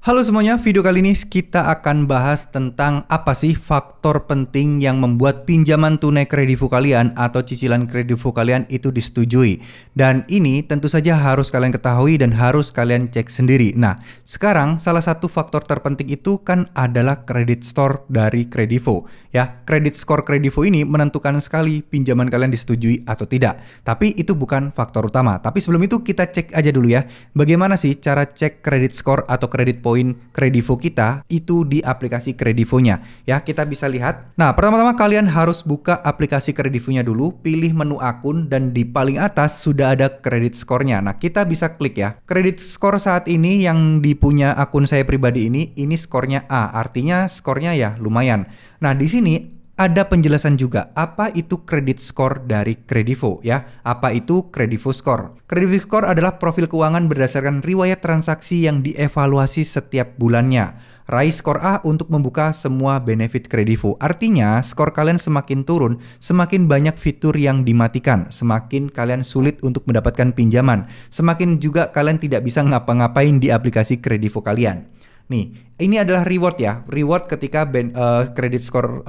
Halo semuanya, video kali ini kita akan bahas tentang apa sih faktor penting yang membuat pinjaman tunai kredivo kalian atau cicilan kredivo kalian itu disetujui. Dan ini tentu saja harus kalian ketahui dan harus kalian cek sendiri. Nah, sekarang salah satu faktor terpenting itu kan adalah credit score dari kredivo. Ya, credit score kredivo ini menentukan sekali pinjaman kalian disetujui atau tidak. Tapi itu bukan faktor utama. Tapi sebelum itu kita cek aja dulu ya, bagaimana sih cara cek credit score atau credit poin kredivo kita itu di aplikasi kredivonya. Ya, kita bisa lihat. Nah, pertama-tama kalian harus buka aplikasi kredivonya dulu, pilih menu akun dan di paling atas sudah ada credit score-nya. Nah, kita bisa klik ya. Credit score saat ini yang dipunya akun saya pribadi ini skornya A, artinya skornya ya lumayan. Nah, di sini ada penjelasan juga apa itu credit score dari kredivo ya. Apa itu kredivo score? Kredivo score adalah profil keuangan berdasarkan riwayat transaksi yang dievaluasi setiap bulannya. Raih skor A untuk membuka semua benefit kredivo. Artinya, skor kalian semakin turun, semakin banyak fitur yang dimatikan, semakin kalian sulit untuk mendapatkan pinjaman, semakin juga kalian tidak bisa ngapa-ngapain di aplikasi kredivo kalian. Nih, ini adalah reward ya. Reward ketika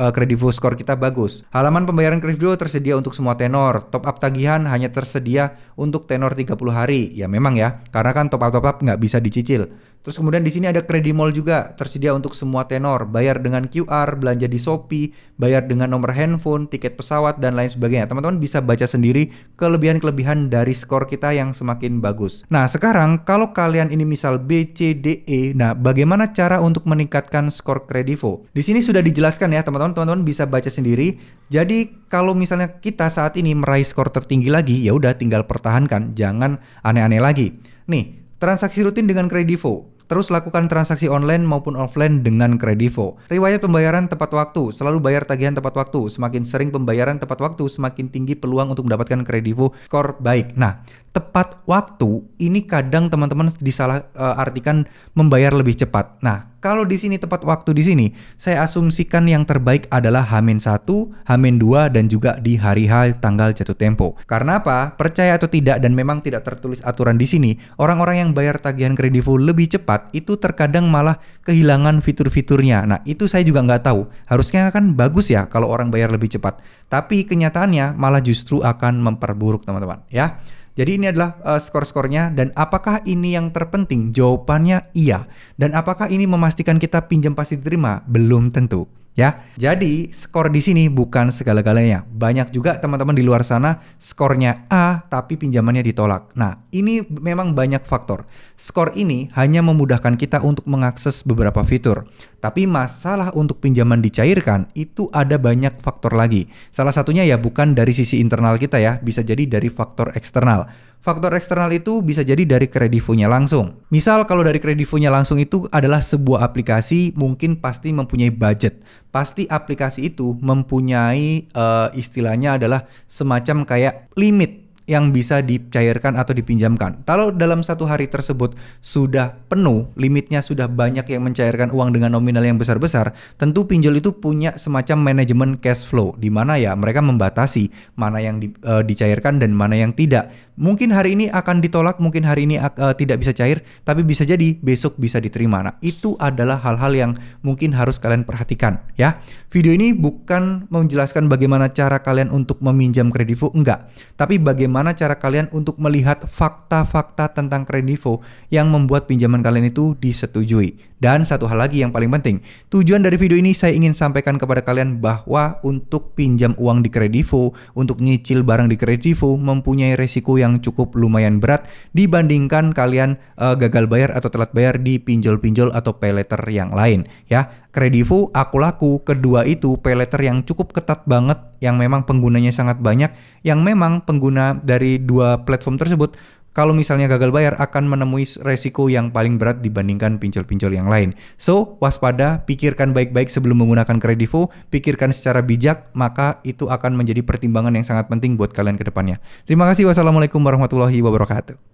kredivo skor kita bagus. Halaman pembayaran kredivo tersedia untuk semua tenor. Top up tagihan hanya tersedia untuk tenor 30 hari. Ya memang ya, karena kan top up nggak bisa dicicil. Terus kemudian di sini ada Credimall juga, tersedia untuk semua tenor, bayar dengan QR, belanja di Shopee, bayar dengan nomor handphone, tiket pesawat dan lain sebagainya. Teman-teman bisa baca sendiri kelebihan-kelebihan dari skor kita yang semakin bagus. Nah, sekarang kalau kalian ini misal B, C, D, E, nah bagaimana cara untuk meningkatkan skor kredivo? Di sini sudah dijelaskan ya, teman-teman bisa baca sendiri. Jadi kalau misalnya kita saat ini meraih skor tertinggi lagi, ya udah tinggal pertahankan, jangan aneh-aneh lagi. Nih, transaksi rutin dengan kredivo. Terus lakukan transaksi online maupun offline dengan kredivo. Riwayat pembayaran tepat waktu. Selalu bayar tagihan tepat waktu. Semakin sering pembayaran tepat waktu, semakin tinggi peluang untuk mendapatkan kredivo skor baik. Nah, tepat waktu ini kadang teman-teman disalah artikan membayar lebih cepat. Nah, kalau di sini tepat waktu di sini, saya asumsikan yang terbaik adalah H-1, H-2 dan juga di hari H tanggal jatuh tempo. Karena apa? Percaya atau tidak dan memang tidak tertulis aturan di sini, orang-orang yang bayar tagihan kredivo lebih cepat itu terkadang malah kehilangan fitur-fiturnya. Nah, itu saya juga nggak tahu. Harusnya kan bagus ya kalau orang bayar lebih cepat. Tapi kenyataannya malah justru akan memperburuk teman-teman ya. Jadi ini adalah skor-skornya dan apakah ini yang terpenting? Jawabannya iya. Dan apakah ini memastikan kita pinjam pasti diterima? Belum tentu. Ya, jadi skor di sini bukan segala-galanya. Banyak juga teman-teman di luar sana skornya A tapi pinjamannya ditolak. Nah, ini memang banyak faktor. Skor ini hanya memudahkan kita untuk mengakses beberapa fitur. Tapi masalah untuk pinjaman dicairkan itu ada banyak faktor lagi. Salah satunya ya bukan dari sisi internal kita ya, bisa jadi dari faktor eksternal. Faktor eksternal itu bisa jadi dari kredivonya langsung. Misal kalau dari kredivonya langsung itu adalah sebuah aplikasi, mungkin pasti mempunyai budget. Pasti aplikasi itu mempunyai istilahnya adalah semacam kayak limit yang bisa dicairkan atau dipinjamkan. Kalau dalam satu hari tersebut sudah penuh, limitnya sudah banyak yang mencairkan uang dengan nominal yang besar-besar, tentu pinjol itu punya semacam manajemen cash flow, di mana ya mereka membatasi mana yang dicairkan dan mana yang tidak. Mungkin hari ini akan ditolak, mungkin hari ini tidak bisa cair, tapi bisa jadi besok bisa diterima. Nah, itu adalah hal-hal yang mungkin harus kalian perhatikan ya. Video ini bukan menjelaskan bagaimana cara kalian untuk meminjam kredivo, enggak. Tapi bagaimana cara kalian untuk melihat fakta-fakta tentang kredivo yang membuat pinjaman kalian itu disetujui. Dan satu hal lagi yang paling penting, tujuan dari video ini saya ingin sampaikan kepada kalian bahwa untuk pinjam uang di kredivo, untuk nyicil barang di kredivo mempunyai resiko yang cukup lumayan berat dibandingkan kalian gagal bayar atau telat bayar di pinjol-pinjol atau pay later yang lain ya. Kredivo, Aku Laku, kedua itu pay later yang cukup ketat banget, yang memang penggunanya sangat banyak, yang memang pengguna dari dua platform tersebut kalau misalnya gagal bayar akan menemui resiko yang paling berat dibandingkan pinjol-pinjol yang lain. So, waspada, pikirkan baik-baik sebelum menggunakan kredivo, pikirkan secara bijak, maka itu akan menjadi pertimbangan yang sangat penting buat kalian ke depannya. Terima kasih. Wassalamualaikum warahmatullahi wabarakatuh.